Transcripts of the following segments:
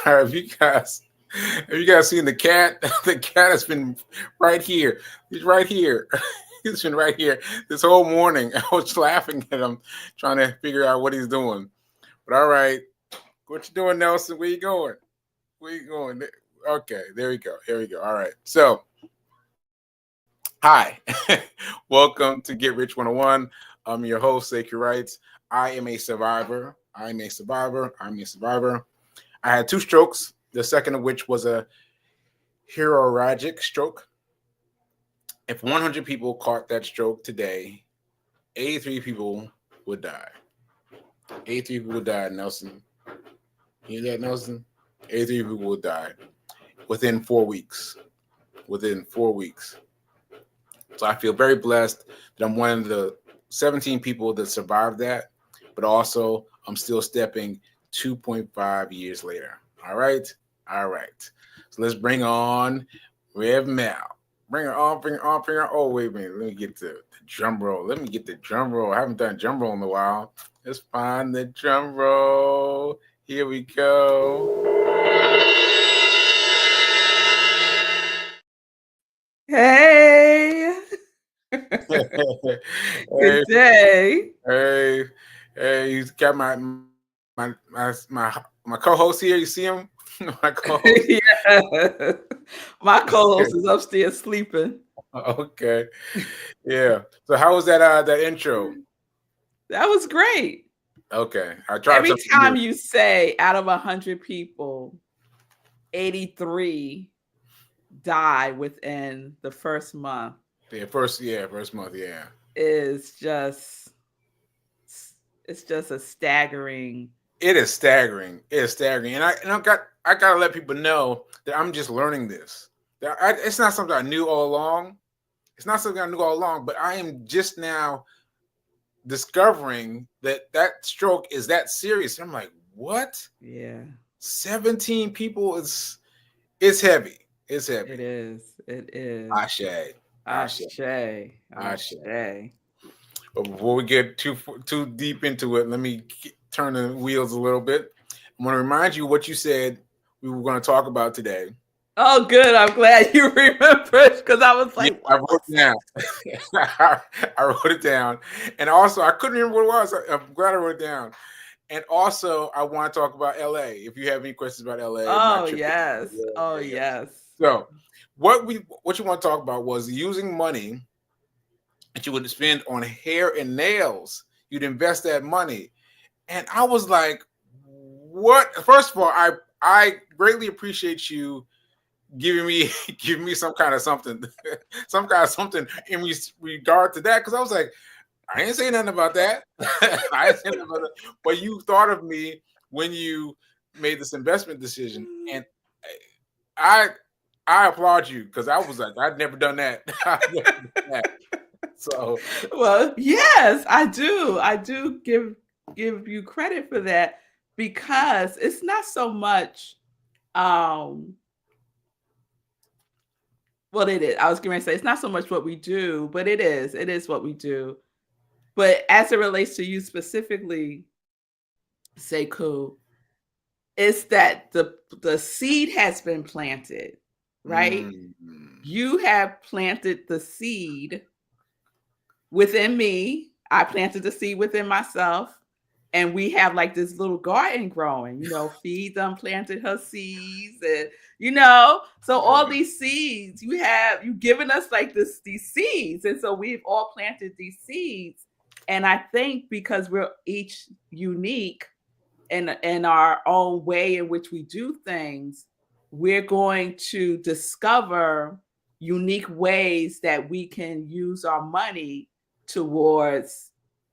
All right, have you guys seen the cat? The cat has been right here. He's right here. He's been right here this whole morning. I was laughing at him, trying to figure out what he's doing. But all right, what you doing, Nelson? Where you going? Where you going? Okay, there we go. Here we go. All right. So, hi. Welcome to Get Rich 101. I'm your host, Sekouwrites. Writes. I am a survivor. I'm a survivor. I had 2 strokes, the second of which was a hemorrhagic stroke. If 100 people caught that stroke today, 83 people would die. 83 people would die, Nelson. You hear that, Nelson? 83 people would die within 4 weeks. Within 4 weeks. So I feel very blessed that I'm one of the 17 people that survived that, but also I'm still stepping 2.5 years later. All right. So let's bring on Rev Mal. Bring her on. Oh, wait a minute. Let me get the drum roll. I haven't done drum roll in a while. Let's find the drum roll. Here we go. Hey. Good day. Hey, you got my co-host here. You see him? My co-host. Yeah. My co-host is upstairs sleeping. Okay. Yeah. So how was that intro? That was great. Okay. I tried. Every time you say out of 100 people, 83 die within the first month. Yeah, first month, yeah. It's just a staggering. It is staggering. And I gotta let people know that I'm just learning this. It's not something I knew all along. But I am just now discovering that stroke is that serious. And I'm like, what? Yeah. 17 people is heavy. It's heavy. It is. Ashe. But before we get too deep into it, let me turn the wheels a little bit. I'm going to remind you what you said we were going to talk about today. Oh, good. I'm glad you remembered because I was like, I wrote it down. I wrote it down. And also, I couldn't remember what it was. I'm glad I wrote it down. And also, I want to talk about LA. If you have any questions about LA. Oh, yes. Yes. So, what you want to talk about was using money that you would spend on hair and nails. You'd invest that money. And I was like, what? First of all, I greatly appreciate you giving me some kind of something in regard to that. Because I was like, I ain't saying nothing about that. But you thought of me when you made this investment decision. And I applaud you because I was like, I've never done that. So, well, yes, I do. I do give you credit for that because it's not so much. Well, it is. I was going to say it's not so much what we do, but it is. It is what we do. But as it relates to you specifically, Sekou, it's that the seed has been planted, right? Mm-hmm. You have planted the seed within me. I planted the seed within myself. And we have like this little garden growing, Fee done planted her seeds and, so all these seeds you've given us like these seeds. And so we've all planted these seeds. And I think because we're each unique in our own way in which we do things, we're going to discover unique ways that we can use our money towards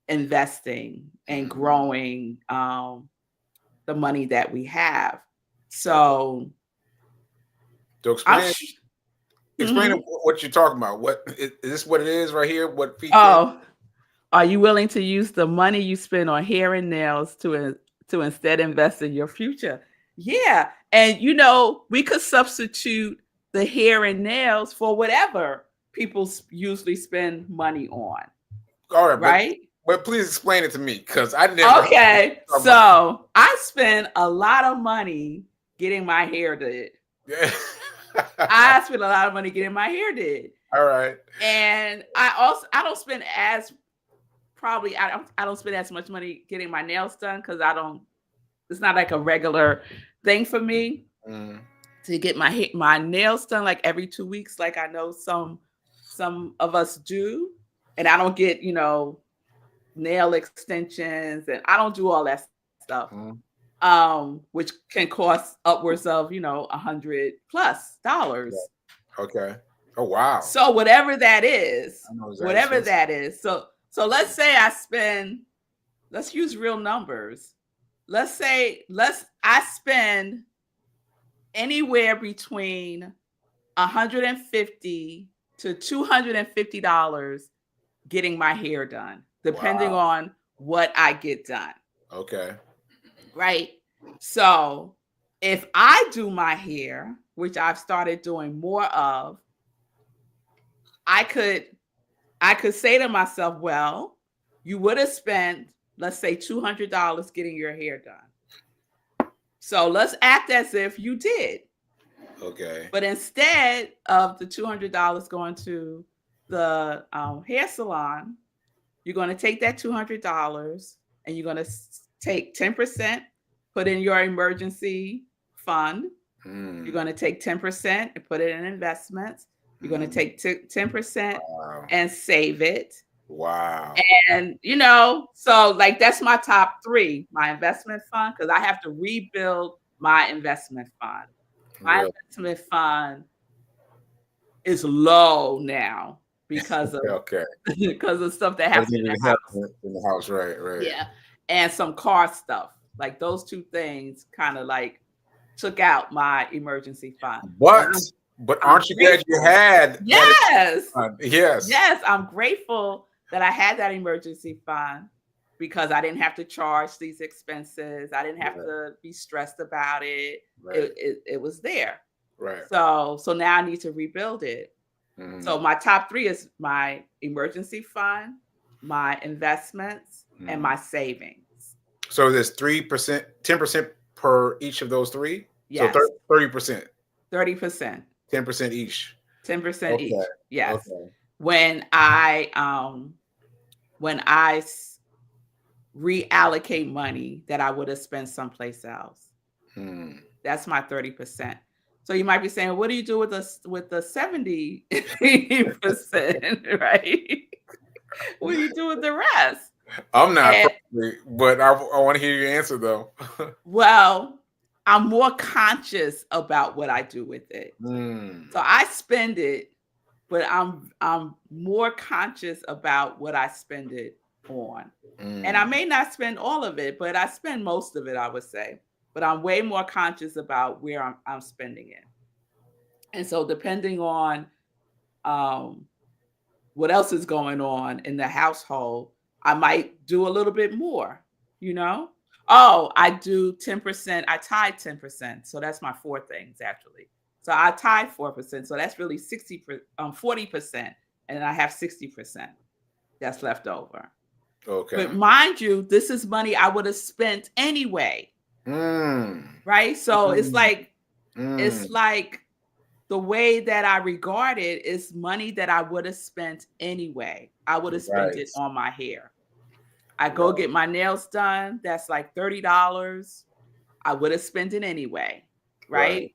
investing and growing the money that we have. So explain what you're talking about. What is this? What it is right here? What? Are you willing to use the money you spend on hair and nails to instead invest in your future? Yeah, and we could substitute the hair and nails for whatever people usually spend money on. All right, right? But please explain it to me because I never. Okay, so I spend a lot of money getting my hair did. Yeah. I spent a lot of money getting my hair did. All right. And I don't spend as I don't spend as much money getting my nails done because it's not like a regular thing for me to get my nails done like every 2 weeks, like I know some of us do. And I don't get, nail extensions, and I don't do all that stuff. Which can cost upwards of, $100+. Okay. Oh wow. So whatever that is, I know exactly. So let's say let's use real numbers. Let's say I spend anywhere between $150 to $250 getting my hair done, depending on what I get done. Okay. Right. So if I do my hair, which I've started doing more of, I could say to myself, well, you would have spent, let's say, $200 getting your hair done. So let's act as if you did. Okay. But instead of the $200 going to the hair salon, you're going to take that $200 and you're going to take 10%, put in your emergency fund. You're going to take 10% and put it in investments. You're going to take 10% and save it. Wow. And, so like that's my top 3, my investment fund, because I have to rebuild my investment fund. My investment fund is low now because of because of stuff that happened in the house. Right. Yeah. And some car stuff. Like those 2 things kind of like took out my emergency fund. But aren't you glad you had? Yes. Yes. Yes. I'm grateful that I had that emergency fund because I didn't have to charge these expenses. I didn't have to be stressed about it. Right. It was there. Right. So now I need to rebuild it. So my top 3 is my emergency fund, my investments, and my savings. So there's 3%, 10% per each of those 3? Yes. So 30%. 30%. 10% each. 10% each. Yes. Okay. When I reallocate money that I would have spent someplace else. That's my 30%. So you might be saying, what do you do with the 70%, right? What do you do with the rest? I'm not, but I want to hear your answer though. Well, I'm more conscious about what I do with it. So I spend it, but I'm more conscious about what I spend it on. And I may not spend all of it, but I spend most of it, I would say. But I'm way more conscious about where I'm spending it. And so depending on what else is going on in the household, I might do a little bit more, Oh, I do 10%. I tie 10%. So that's my 4 things, actually. So I tie 4%. So that's really 40%. And I have 60% that's left over. Okay. But mind you, this is money I would have spent anyway. Right. So it's like the way that I regard it is money that I would have spent anyway. I would have spent it on my hair. I go get my nails done. That's like $30. I would have spent it anyway. Right.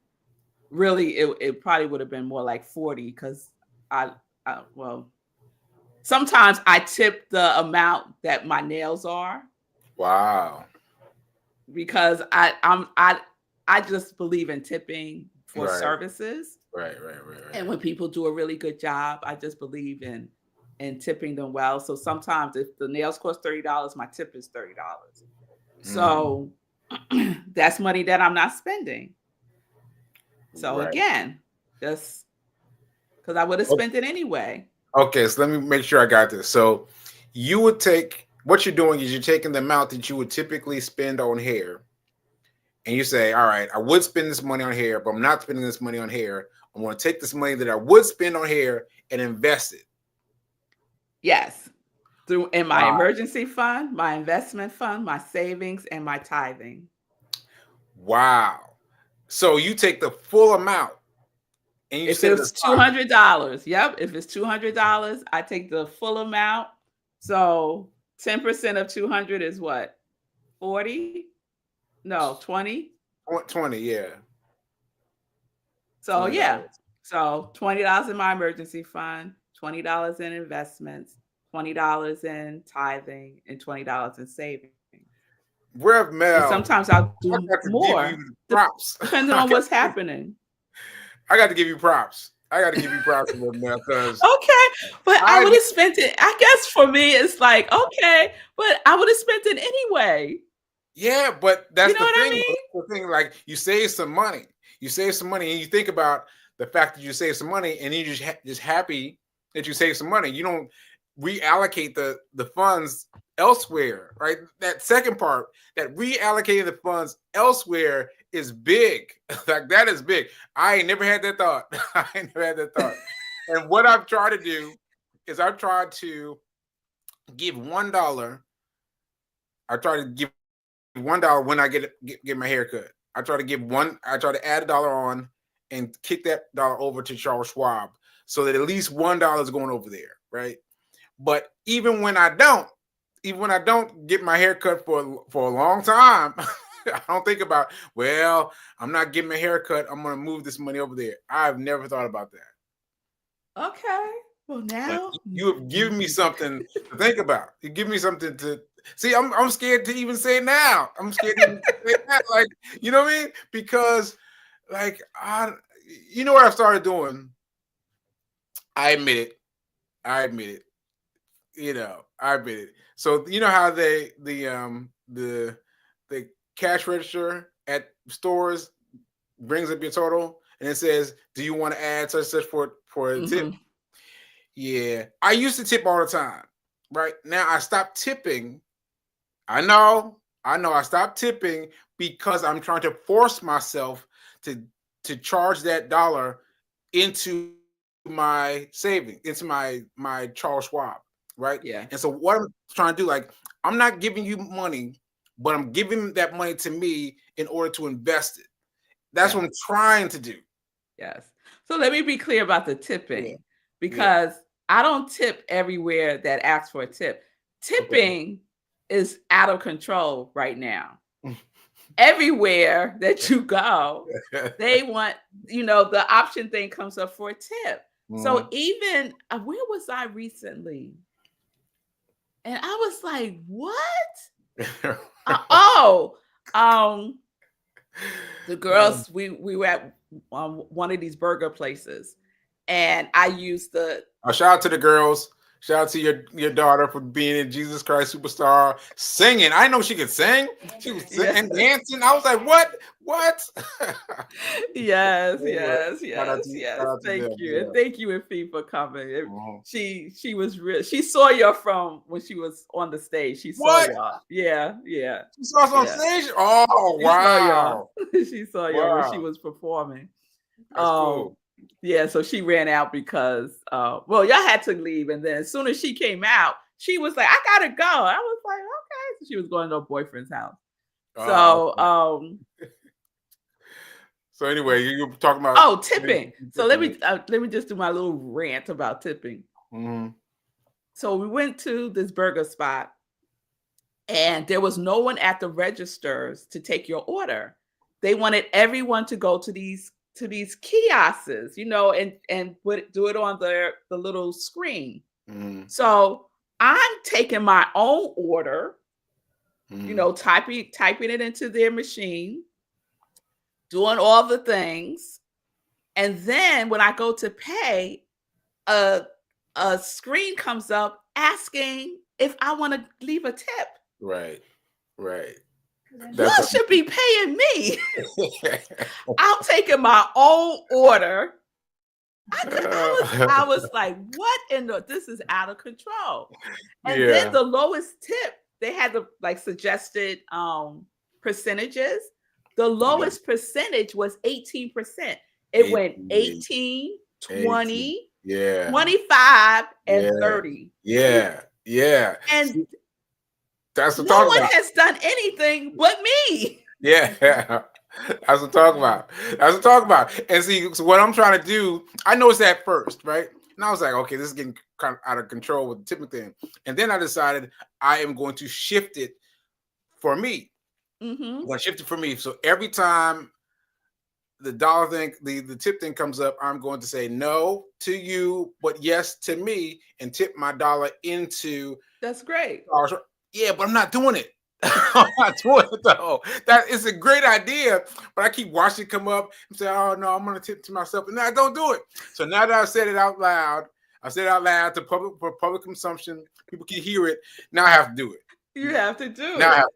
Really, it probably would have been more like 40 because sometimes I tip the amount that my nails are. Wow. Because I just believe in tipping for services. Right. And when people do a really good job, I just believe in tipping them well. So sometimes if the nails cost $30, my tip is $30. So that's money that I'm not spending. So again, just because I would have spent it anyway. Okay, so let me make sure I got this. So you would take, what you're doing is you're taking the amount that you would typically spend on hair, and you say, all right, I would spend this money on hair, but I'm not spending this money on hair. I'm going to take this money that I would spend on hair and invest it. Yes. In my emergency fund, my investment fund, my savings, and my tithing. Wow. So you take the full amount and you If set it it's aside. $200, yep. If it's $200, I take the full amount. So 10% of 200 is what? 40? No, 20. 20, yeah. So yeah. $20. So $20 in my emergency fund, $20 in investments, $20 in tithing, and $20 in savings. Rev And Mel, sometimes I'll I do got to give you more props. depending on what's happening. I got to give you props. I got to give you props, Rev Mel, because Okay, but I would I have spent it. I guess for me, it's like, okay, but I would have spent it anyway. yeah, but You that's know the what I thing. mean? The thing, like you save some money. You save some money, and you think about the fact that you save some money, and you just happy that you save some money. You don't reallocate the funds elsewhere, right? That second part, that reallocating the funds elsewhere is big. Like that is big. I ain't never had that thought. I ain't never had that thought. And what I've tried to do is I've tried to give $1. I try to give $1 when I get my haircut. I try to give one. I try to add $1 on and kick that dollar over to Charles Schwab, so that at least $1 is going over there, right? But even when I don't get my haircut for a long time, I don't think about, well, I'm not getting my haircut, I'm going to move this money over there. I've never thought about that. Okay. Well, But now you have given me something to think about. You give me something to see. I'm scared to even say it now. I'm scared to even say it now. Like, you know what I mean? Because, like, you know what I've started doing? I admit it. You know, I admit it. So you know how the cash register at stores brings up your total and it says, "Do you want to add such for a tip?" Yeah, I used to tip all the time. Right now, I stopped tipping. I know. I stopped tipping because I'm trying to force myself to charge that dollar into my saving, into my Charles Schwab, right? Yeah. And so what I'm trying to do, like, I'm not giving you money, but I'm giving that money to me in order to invest it. That's what I'm trying to do. Yes. So let me be clear about the Yeah. tipping, because I don't tip everywhere that asks for a tip. Tipping is out of control right now. Everywhere that you go, they want, the option thing comes up for a tip. So even where was I recently? And I was like, what? The girls, we were at one of these burger places, and I used the shout out to the girls. Shout out to your daughter for being in Jesus Christ Superstar, singing. I know she could sing. She was and dancing. I was like, what? Yes. Thank you. Yeah. And thank you, Effie, for coming. She was real. She saw you from when she was on the stage. She saw y'all. Yeah. She saw us on stage? Oh, wow. She saw y'all when she was performing. That's cool. Yeah, so she ran out because y'all had to leave, and then as soon as she came out, she was like, I gotta go. I was like, okay. So she was going to her boyfriend's house. So anyway, you were talking about tipping. So let me just do my little rant about tipping. So we went to this burger spot, and there was no one at the registers to take your order. They wanted everyone to go to these kiosks, and do it on the little screen. So I'm taking my own order, typing it into their machine, doing all the things. And then when I go to pay, a screen comes up asking if I want to leave a tip. Right. You should be paying me. I'm taking my own order. I was like, what this is out of control. And then the lowest tip, they had the suggested percentages. The lowest percentage was 18%. It went 18, 20, 25, and 30. Yeah. And that's what no one has done anything but me. Yeah. That's what I'm talking about. That's what I'm talking about. And see, so what I'm trying to do, I noticed that first, right? And I was like, okay, this is getting kind of out of control with the tipping thing. And then I decided I am going to shift it for me. I'm going to shift it for me. So every time the dollar thing, the tip thing comes up, I'm going to say no to you, but yes to me, and tip my dollar into. That's great. Yeah, but I'm not doing it. I'm not doing it though. That is a great idea, but I keep watching it come up and say, "Oh no, I'm gonna tip to myself," and I don't do it. So now that I've said it out loud, I said it out loud to public consumption. People can hear it. Now I have to do it. You have to do it.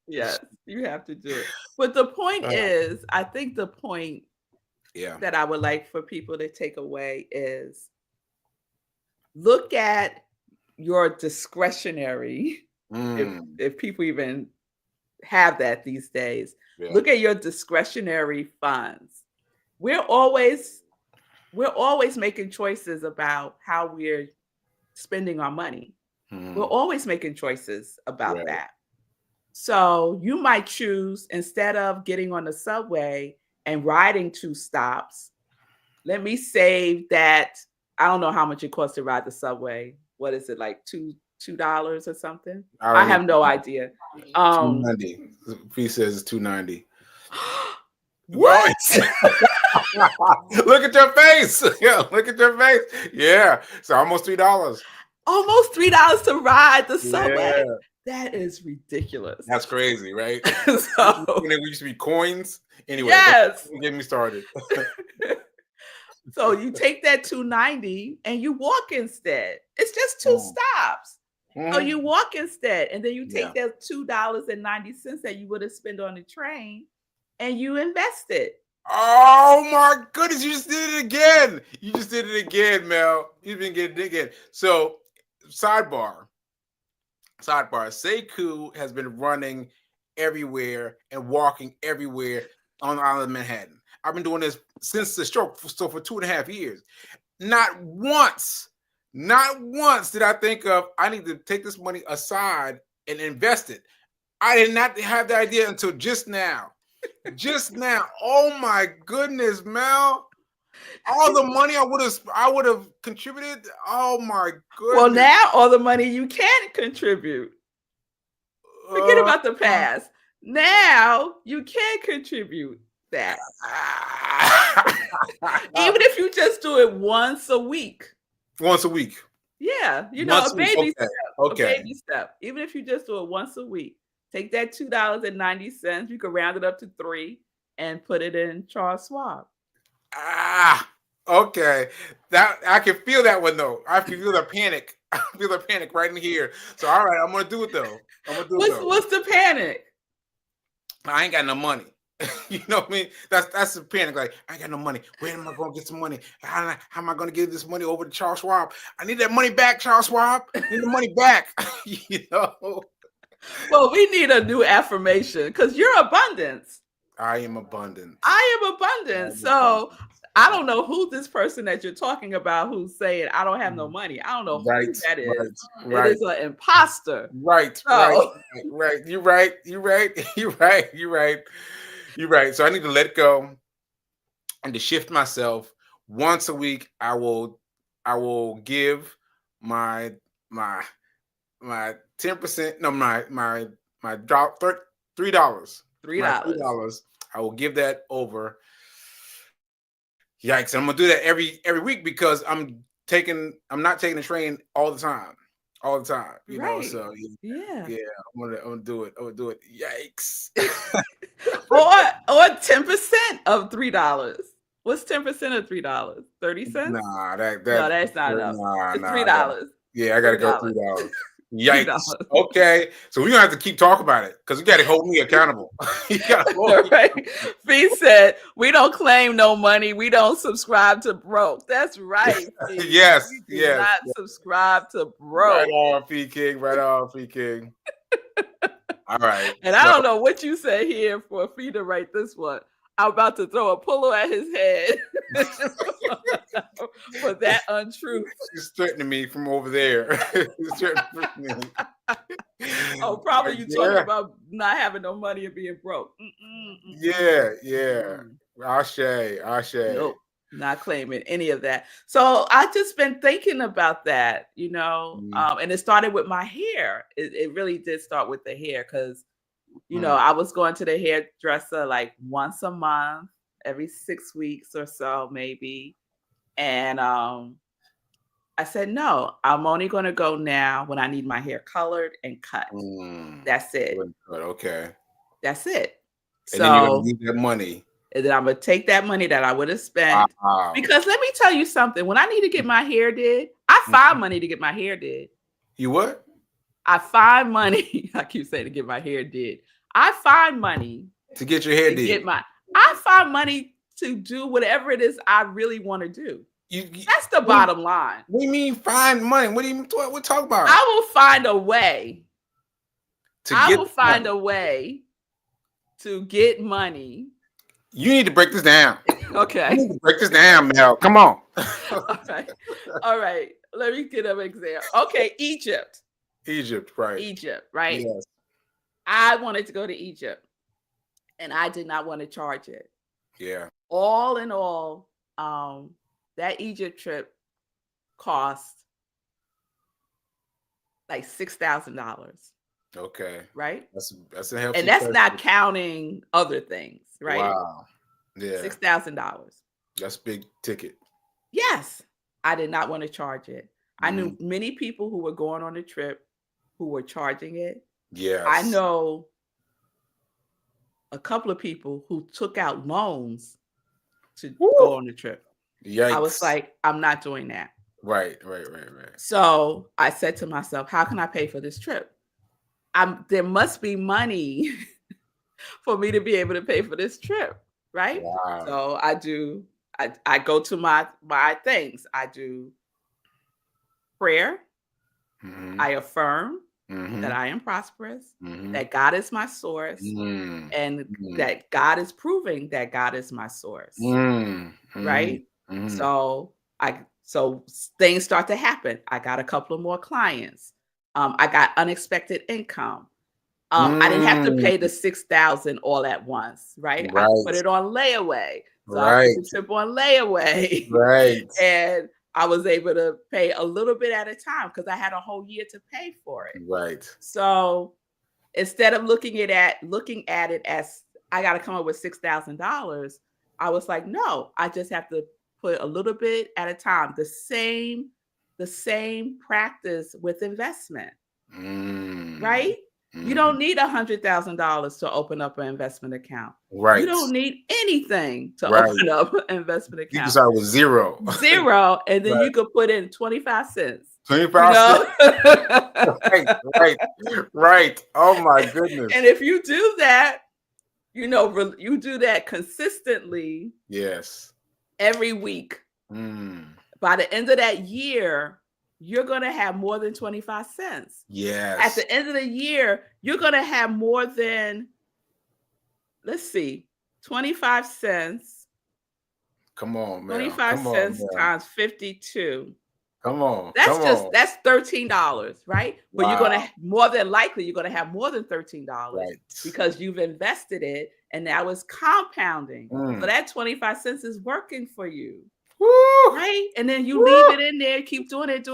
Yes, you have to do it. But the point is, I think the point that I would like for people to take away is look at your discretionary. If people even have that these days, look at your discretionary funds. We're always making choices about how we're spending our money. We're always making choices about that. So you might choose, instead of getting on the subway and riding 2 stops, let me save that. I don't know how much it costs to ride the subway. What is it, like $2 or something? I have no idea. $2.90. He says it's $2.90. What? Look at your face. Yeah, look at your face. Yeah, it's almost $3. Almost $3 to ride the subway. Yeah. That is ridiculous. That's crazy, right? So, when it used to be coins. Anyway, yes. Don't get me started. So you take that $2.90 and you walk instead. It's just 2 stops. So you walk instead, and then you take that $2.90 that you would have spent on the train, and you invest it. Oh my goodness! You just did it again. You just did it again, Mel. You've been getting it again. So, sidebar. Sekou has been running everywhere and walking everywhere on the island of Manhattan. I've been doing this since the stroke, so for 2.5 years. Not once did I think of, I need to take this money aside and invest it. I did not have the idea until just now. Just now. Oh my goodness, Mel. All the money I would have contributed. Oh my goodness. Well, now all the money you can contribute. Forget about the past. Now you can contribute that. Even if you just do it once a week. Once a week. Yeah, a baby step. Okay. A baby step. Even if you just do it once a week. Take that $2.90. You can round it up to $3 and put it in Charles Schwab. Okay. That I can feel that one though. I can feel the panic. I feel the panic right in here. So all right, I'm gonna do it though. What's the panic? I ain't got no money. You know what I mean? That's the panic. Like, I ain't got no money. Where am I going to get some money? How am I going to give this money over to Charles Schwab? I need that money back, Charles Schwab. I need the money back. You know? Well, we need a new affirmation because you're abundance. I am abundant. So I don't know who this person that you're talking about who's saying, I don't have no money. I don't know who that is. Right. It is an imposter. Right. You're right. So I need to let go and to shift myself. Once a week, I will give my 10%. No, my drop $3. $3. I will give that over. Yikes! I'm gonna do that every week because I'm not taking the train all the time. You know, so yeah, I'm gonna do it. Yikes! or 10% of $3. What's 10% of $3? 30 cents? Nah, that's not enough. It's $3. Yeah, I gotta go $3. Yikes. Okay. So we're gonna have to keep talking about it because you gotta hold me accountable. Right. Fee said, we don't claim no money, we don't subscribe to broke. That's right. Yes. Not subscribe to broke. Right on, Fee King. All right. And I don't know what you said here for Fee to write this one. I'm about to throw a pillow at his head for that untruth. He's threatening me from over there. He's threatening me. Oh, probably you talking Yeah, about not having no money and being broke. yeah, yeah. Mm. Ashe. Nope, not claiming any of that. So I just been thinking about that, Mm, and it started with my hair. It really did start with the hair because mm, I was going to the hairdresser like once a month, every 6 weeks or so, maybe. And I said, no, I'm only going to go now when I need my hair colored and cut. mm. That's it. Good, okay. That's it. And then you're gonna So, use that money. and then I'm going to take that money that I would have spent. Wow. Because let me tell you something. When I need to get my hair did, I find Mhm. money to get my hair did. You what? I find money. I keep saying to get my hair did. I find money To get your hair to did. get I find money to do whatever it is I really want to do. That's the bottom line. What do you mean find money? What do you what talk about? I will find a way. I will find a way to get money. You need to break this down. Okay. You need to break this down, Mel. Come on. All right. Let me get an example. Okay, Egypt. Egypt, right. Egypt, right? Yes. I wanted to go to Egypt and I did not want to charge it. Yeah. All in all, that Egypt trip cost like $6,000. Okay. Right? That's a healthy. And that's not counting other things, right? Wow. Yeah. $6,000. That's big ticket. Yes. I did not want to charge it. I knew many people who were going on the trip who were charging it. Yes. I know a couple of people who took out loans to go on the trip. Yikes. I was like, I'm not doing that. Right. So I said to myself, how can I pay for this trip? There must be money for me to be able to pay for this trip, right? Wow. So I go to my things. I do prayer. I affirm that I am prosperous, that God is my source, and that God is proving that God is my source. Right? So things start to happen. I got a couple of more clients. I got unexpected income. I didn't have to pay the $6,000 all at once, right? I put it on layaway. So I put the trip on layaway. Right. And I was able to pay a little bit at a time because I had a whole year to pay for it. Right. So instead of looking at it as I got to come up with $6,000, I was like, no, I just have to put a little bit at a time. The same practice with investment, right? You don't need $100,000 to open up an investment account. Right. You don't need anything to open up an investment account. You can start with zero, and then you could put in 25 cents. 25 cents. Right. Oh my goodness. And if you do that, you do that consistently. Yes. Every week. By the end of that year, you're going to have more than 25 cents. Yes. At the end of the year, you're going to have more than, 25 cents. Come on, man. 25 cents times 52. Come on. That's $13, right? But you're going to, more than likely, you're going to have more than $13 because you've invested it and now it's compounding. So that 25 cents is working for you. Woo! Right? And then you leave it in there, keep doing it.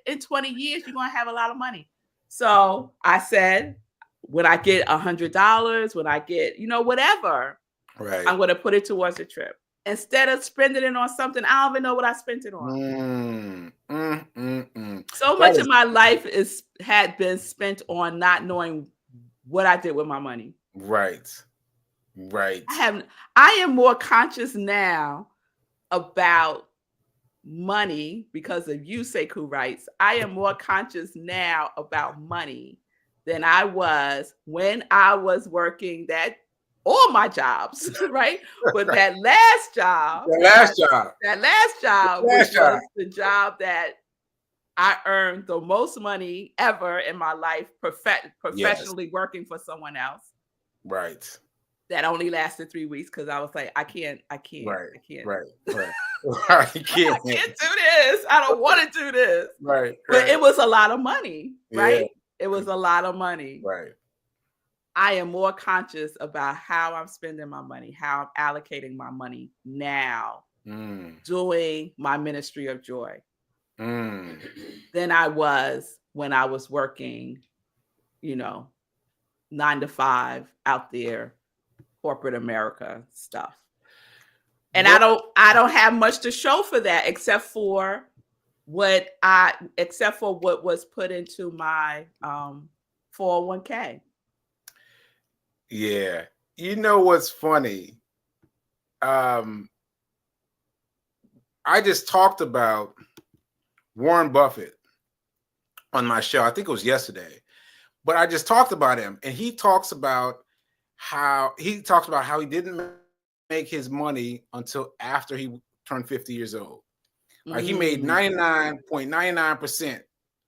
In 20 years, you're going to have a lot of money. So I said, when I get $100, when I get, whatever, I'm going to put it towards a trip. Instead of spending it on something, I don't even know what I spent it on. So much of my life had been spent on not knowing what I did with my money. Right. I am more conscious now about money because of you, Sekou Writes. I am more conscious now about money than I was when I was working all my jobs, right? But that last job was the job that I earned the most money ever in my life, professionally working for someone else. Right. That only lasted 3 weeks because I was like, I can't. Right. I can't. I can't do this. I don't want to do this. Right. But it was a lot of money, right? It was a lot of money. Right. I am more conscious about how I'm spending my money, how I'm allocating my money now, doing my ministry of joy, than I was when I was working, 9 to 5 out there, corporate America stuff. And I don't have much to show for that except for what was put into my 401k. Yeah. You know what's funny? I just talked about Warren Buffett on my show. I think it was yesterday. But I just talked about him, and he talks about how he didn't make his money until after he turned 50 years old. Like he made 99.99%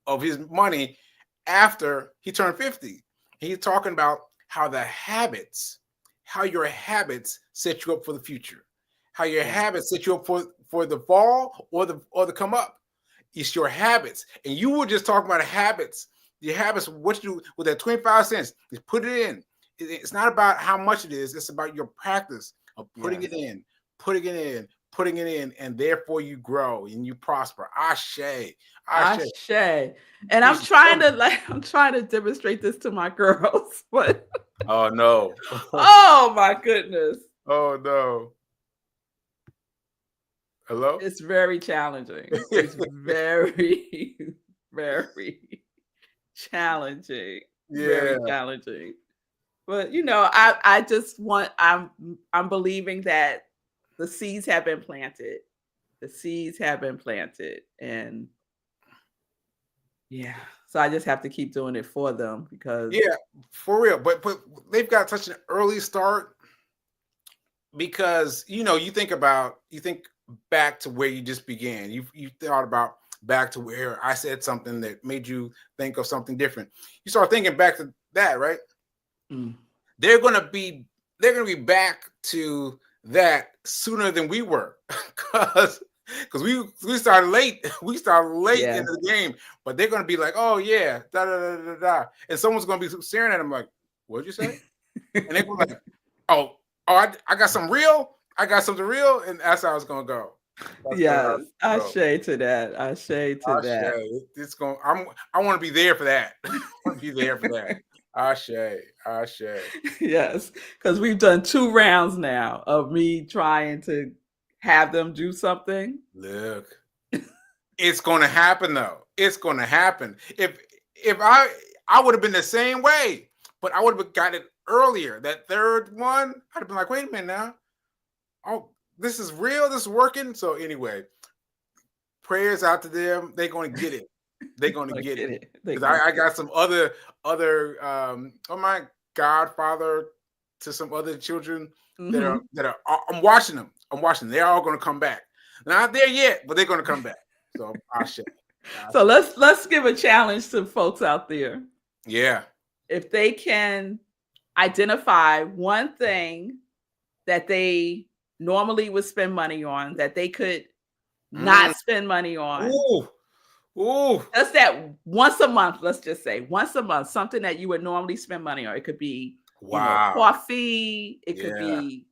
of his money after he turned 50. He's talking about how your habits set you up for the future, how your habits set you up for the fall or the come up. It's your habits, and you were just talking about habits. Your habits, what you do with that 25 cents, just put it in. It's not about how much it is. It's about your practice of putting it in, and therefore you grow and you prosper. Ashe. And I'm trying to demonstrate this to my girls, but oh no. Oh my goodness. Oh no. Hello? It's very challenging. It's very, very challenging. Yeah. Very challenging. But I'm believing that the seeds have been planted. The seeds have been planted. And yeah. So I just have to keep doing it for them because for real. But they've got such an early start because you think back to where you just began. You thought about back to where I said something that made you think of something different. You start thinking back to that, right? They're gonna be back to that sooner than we were, because we started late. We started late into the game, but they're gonna be like, oh yeah, da da da da da, and someone's gonna be staring at them like, what'd you say? And they're gonna be like, oh, I got something real. I got something real, and that's how it's gonna go. Yes, Ashe to that. Ashe to that. It's going. I want to be there for that. I want to be there for that. Ashe. Yes, because we've done 2 rounds now of me trying to have them do something. Look, it's going to happen though. It's going to happen. If I would have been the same way, but I would have got it earlier. That third one, I'd have been like, wait a minute now. Oh, this is real. This is working. So anyway, prayers out to them. They're going to get it. They're going to get it. Because I got some other my godfather to some other children that are I'm watching them. They're all going to come back. Not there yet, but they're going to come back. So So let's give a challenge to folks out there. Yeah. If they can identify one thing that they normally would spend money on that they could not spend money on. Ooh. That's that once a month. Let's just say once a month, something that you would normally spend money on. It could be coffee. It could be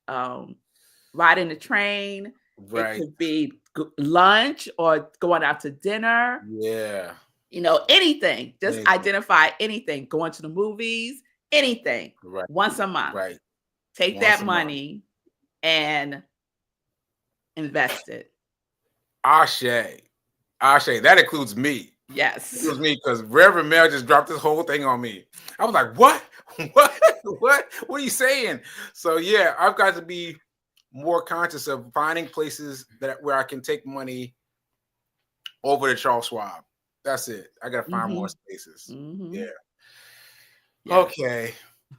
riding the train. Right. It could be lunch or going out to dinner. Yeah. Anything. Just identify anything. Going to the movies. Anything. Right. Once a month. Right. Take that money and invest it. Ashe. That includes me. Yes. It includes me because Reverend Mel just dropped this whole thing on me. I was like, what? What are you saying? So yeah, I've got to be more conscious of finding places where I can take money over to Charles Schwab. That's it. I got to find more spaces. Yeah. Okay.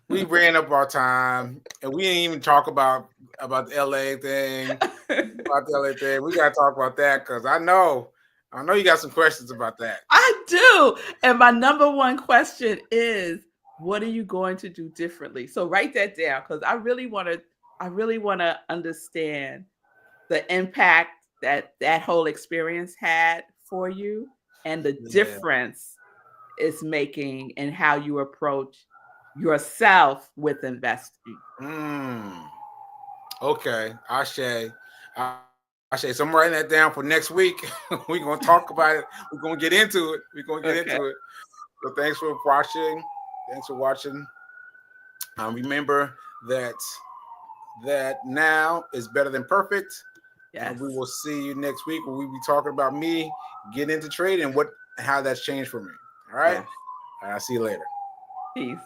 We ran up our time, and we didn't even talk about the LA thing. We got to talk about that because I know you got some questions about that. I do. And my number one question is, what are you going to do differently? So write that down because I really want to understand the impact that whole experience had for you and the difference is making and how you approach yourself with investing. Okay, I say, so I'm writing that down for next week. We're gonna talk about it. We're gonna get into it. Into it. So thanks for watching. Remember that now is better than perfect. Yes. We will see you next week where we'll be talking about me getting into trading and how that's changed for me. All right. Yes. I'll see you later. Peace.